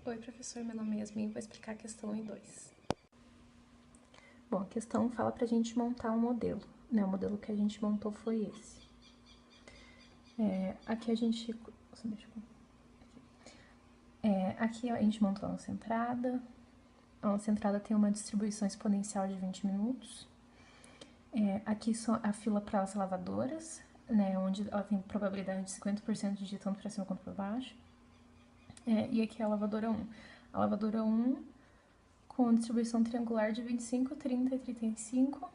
Oi, professor, meu nome é Yasmin, vou explicar a questão 1 e 2. Bom, a questão fala pra gente montar um modelo, né? O modelo que a gente montou foi esse. Aqui a gente... aqui a gente montou a nossa entrada. A nossa entrada tem uma distribuição exponencial de 20 minutos. Aqui são a fila para as lavadoras, né? Onde ela tem probabilidade de 50% de ir tanto para cima quanto para baixo. E aqui é a lavadora 1. A lavadora 1 com distribuição triangular de 25, 30 e 35.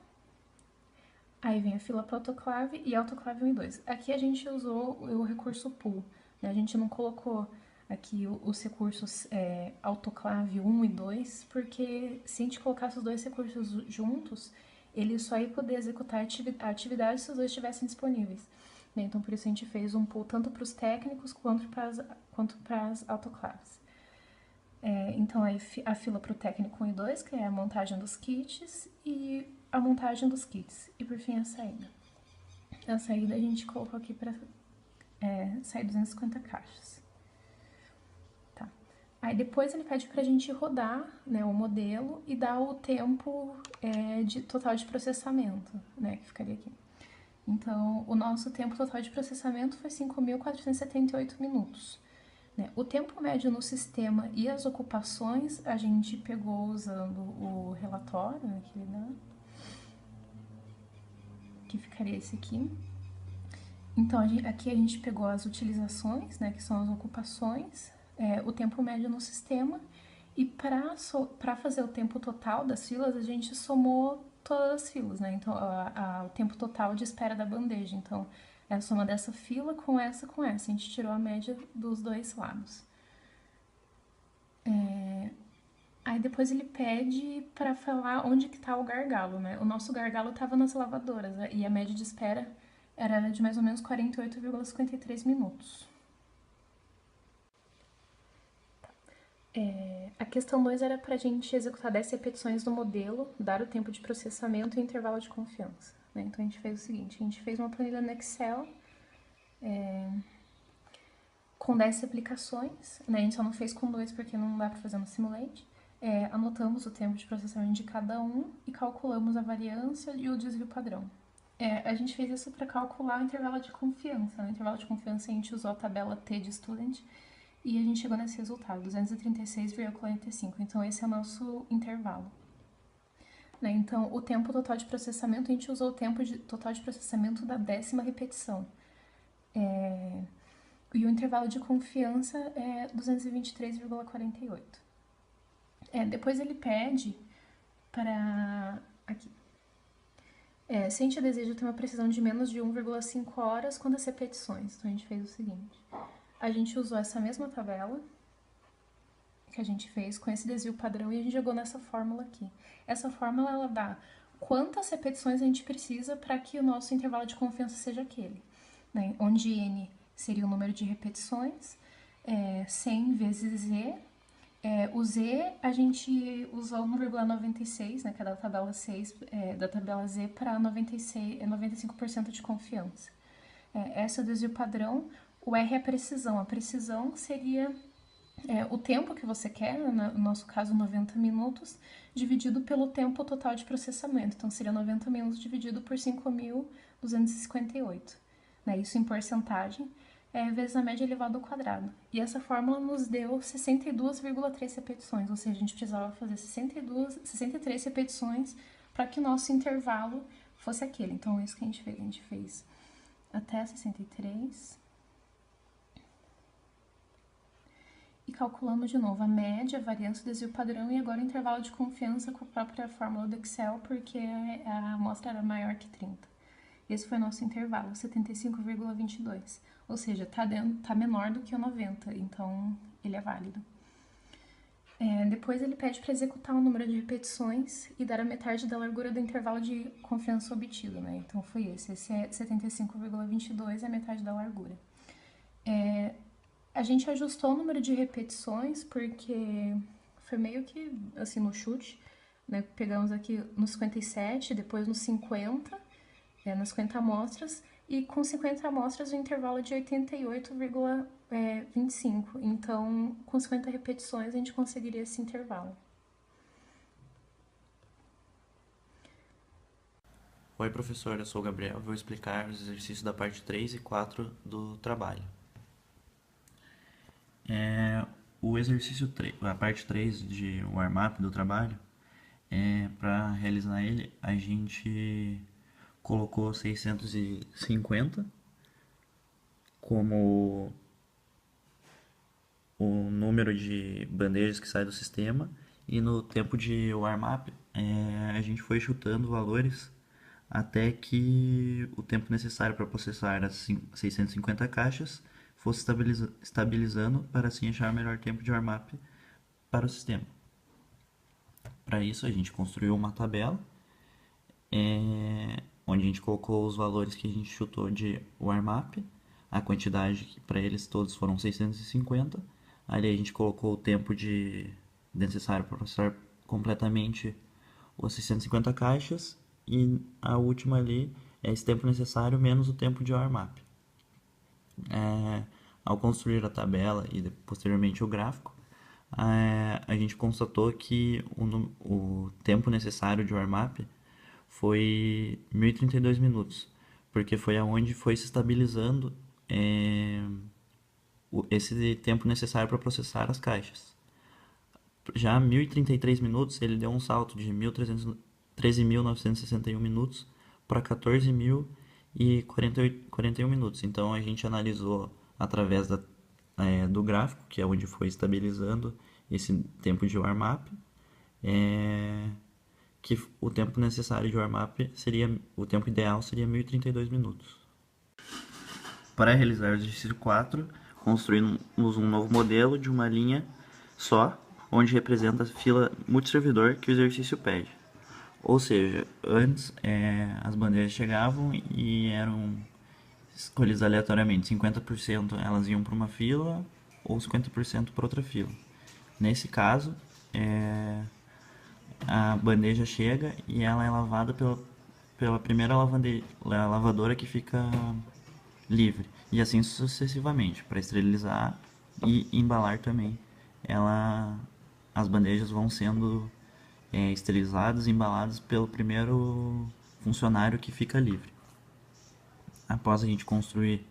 Aí vem a fila para autoclave e autoclave 1 e 2. Aqui a gente usou o recurso pool, né? A gente não colocou aqui os recursos autoclave 1 e 2, porque se a gente colocasse os dois recursos juntos, ele só ia poder executar a atividade se os dois estivessem disponíveis. Né? Então, por isso a gente fez um pool tanto para os técnicos quanto para as autoclaves. Então, aí a fila para o técnico 1 e 2, que é a montagem dos kits, e a montagem dos kits. E, por fim, a saída. A saída a gente colocou aqui para sair 250 caixas. Tá. Aí, depois, ele pede para a gente rodar, né, o modelo e dar o tempo total de processamento, né, que ficaria aqui. Então, o nosso tempo total de processamento foi 5.478 minutos. O tempo médio no sistema e as ocupações a gente pegou usando o relatório, né, que ele dá, que ficaria esse aqui. Então, aqui a gente pegou as utilizações, né, que são as ocupações, o tempo médio no sistema, e para fazer o tempo total das filas, a gente somou todas as filas, né, então o tempo total de espera da bandeja. Então, é a soma dessa fila com essa, a gente tirou a média dos dois lados. Aí depois ele pede para falar onde que tá o gargalo, né? O nosso gargalo tava nas lavadoras, né? E a média de espera era de mais ou menos 48,53 minutos. A questão 2 era pra gente executar 10 repetições do modelo, dar o tempo de processamento e intervalo de confiança. Né? Então a gente fez o seguinte, a gente fez uma planilha no Excel com 10 aplicações, né? A gente só não fez com 2 porque não dá pra fazer no Simulate. Anotamos o tempo de processamento de cada um e calculamos a variância e o desvio padrão. A gente fez isso para calcular o intervalo de confiança. No intervalo de confiança a gente usou a tabela T de Student e a gente chegou nesse resultado, 236,45. Então esse é o nosso intervalo. Então o tempo total de processamento, a gente usou o tempo total de processamento da 10ª repetição. E o intervalo de confiança é 223,48. Depois ele pede para... aqui. Se a gente deseja ter uma precisão de menos de 1,5 horas, quantas repetições? Então a gente fez o seguinte. A gente usou essa mesma tabela que a gente fez com esse desvio padrão e a gente jogou nessa fórmula aqui. Essa fórmula, ela dá quantas repetições a gente precisa para que o nosso intervalo de confiança seja aquele. Né? Onde N seria o número de repetições, 100 vezes Z. O Z a gente usou 1,96, né, que é da tabela 6, da tabela Z para 95% de confiança. Esse é o desvio padrão. O R é a precisão. A precisão seria o tempo que você quer, no nosso caso 90 minutos, dividido pelo tempo total de processamento. Então seria 90 minutos dividido por 5.258. Isso em porcentagem, vezes a média elevado ao quadrado. E essa fórmula nos deu 62,3 repetições, ou seja, a gente precisava fazer 63 repetições para que o nosso intervalo fosse aquele. Então, é isso que a gente fez até 63. E calculamos de novo a média, a variância, o desvio padrão e agora o intervalo de confiança com a própria fórmula do Excel, porque a amostra era maior que 30. Esse foi o nosso intervalo, 75,22. Ou seja, tá menor do que o 90, então ele é válido. Depois ele pede para executar o número de repetições e dar a metade da largura do intervalo de confiança obtido, né? Então foi esse é 75,22, é a metade da largura. A gente ajustou o número de repetições porque foi meio que assim no chute, né? Pegamos aqui no 57, depois no 50, nas 50 amostras, e com 50 amostras o intervalo de 88,1 25. Então, com 50 repetições, a gente conseguiria esse intervalo. Oi, professor, eu sou o Gabriel. Vou explicar os exercícios da parte 3 e 4 do trabalho. O exercício 3, a parte 3 de warm-up do trabalho, para realizar ele, a gente colocou 650 como o número de bandejas que sai do sistema, e no tempo de warm-up a gente foi chutando valores até que o tempo necessário para processar as 650 caixas fosse estabilizando para assim achar o melhor tempo de warm-up para o sistema. Para isso a gente construiu uma tabela onde a gente colocou os valores que a gente chutou de warm-up, a quantidade que para eles todos foram 650. Ali a gente colocou o tempo necessário para processar completamente os 650 caixas, e a última ali é esse tempo necessário menos o tempo de warm-up. Ao construir a tabela e posteriormente o gráfico, a gente constatou que o tempo necessário de warm-up foi 1032 minutos, porque foi aonde foi se estabilizando esse tempo necessário para processar as caixas. Já 1033 minutos, ele deu um salto de 13.961 minutos para 14.041 minutos. Então a gente analisou através do gráfico, que é onde foi estabilizando esse tempo de warm-up, que o tempo necessário de warm-up seria, o tempo ideal seria 1032 minutos. Para realizar o exercício 4, construímos um novo modelo de uma linha só, onde representa a fila multisservidor que o exercício pede. Ou seja, antes as bandeiras chegavam e eram escolhidas aleatoriamente. 50% elas iam para uma fila ou 50% para outra fila. Nesse caso, a bandeja chega e ela é lavada pela primeira lavadora que fica livre. E assim sucessivamente, para esterilizar e embalar também. Ela, as bandejas vão sendo esterilizadas e embaladas pelo primeiro funcionário que fica livre. Após a gente construir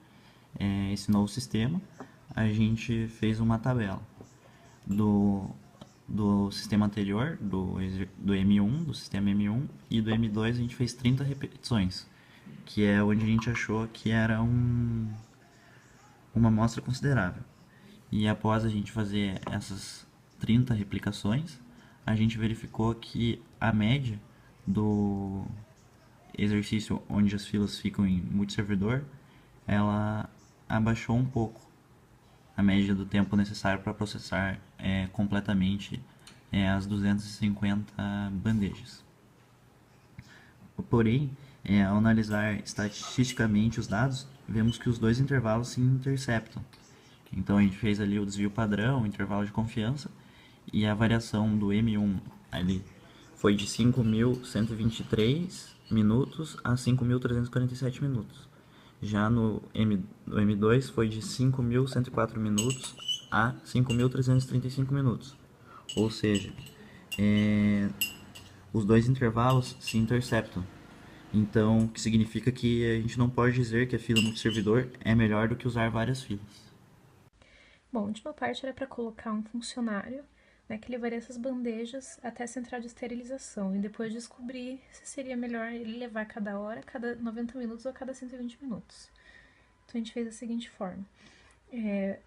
esse novo sistema, a gente fez uma tabela do, do sistema anterior, do M1, do sistema M1, e do M2 a gente fez 30 repetições, que é onde a gente achou que era uma amostra considerável. E após a gente fazer essas 30 replicações, a gente verificou que a média do exercício onde as filas ficam em multisservidor, ela abaixou um pouco a média do tempo necessário para processar completamente as 250 bandejas. Porém, ao analisar estatisticamente os dados, vemos que os dois intervalos se interceptam. Então a gente fez ali o desvio padrão, o intervalo de confiança, e a variação do M1 ali foi de 5.123 minutos a 5.347 minutos. Já no M2 foi de 5.104 minutos a 5.335 minutos. Ou seja, é, os dois intervalos se interceptam. Então, o que significa que a gente não pode dizer que a fila multisservidor é melhor do que usar várias filas. Bom, a última parte era para colocar um funcionário, né, que levaria essas bandejas até a central de esterilização e depois descobrir se seria melhor ele levar cada hora, cada 90 minutos ou cada 120 minutos. Então a gente fez da seguinte forma.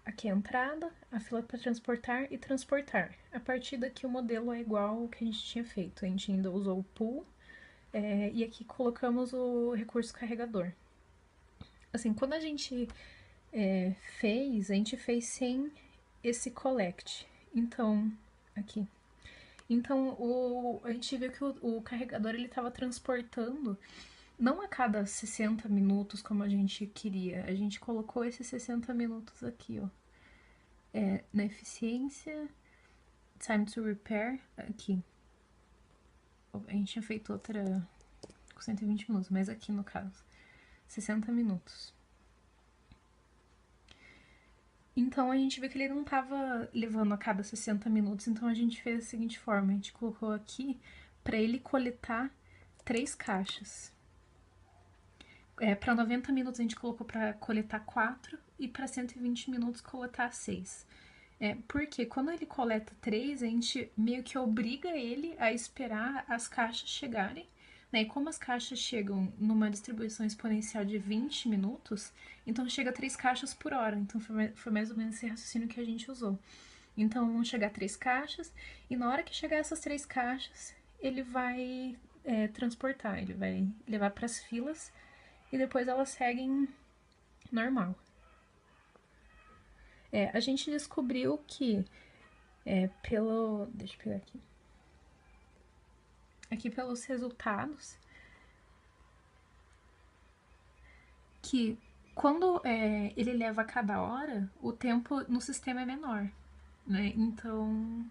Aqui é a entrada, a fila para transportar e transportar. A partir daqui o modelo é igual ao que a gente tinha feito. A gente ainda usou o pool e aqui colocamos o recurso carregador. Assim, quando a gente a gente fez sem esse collect. Então, aqui. Então, a gente viu que o carregador ele estava transportando não a cada 60 minutos como a gente queria. A gente colocou esses 60 minutos aqui, ó. Na eficiência, time to repair, aqui. A gente tinha feito outra com 120 minutos, mas aqui no caso, 60 minutos. Então a gente viu que ele não estava levando a cada 60 minutos, então a gente fez da seguinte forma: a gente colocou aqui para ele coletar 3 caixas. Para 90 minutos a gente colocou para coletar 4 e para 120 minutos coletar 6. Porque quando ele coleta 3, a gente meio que obriga ele a esperar as caixas chegarem. Né? E como as caixas chegam numa distribuição exponencial de 20 minutos, então chega 3 caixas por hora. Então foi mais ou menos esse raciocínio que a gente usou. Então vão chegar 3 caixas, e na hora que chegar essas 3 caixas, ele vai transportar, ele vai levar para as filas e depois elas seguem normal. A gente descobriu que pelo. Deixa eu pegar aqui. Aqui pelos resultados, que quando ele leva a cada hora, o tempo no sistema é menor. Né? Então,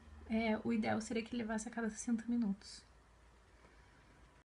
o ideal seria que ele levasse a cada 60 minutos.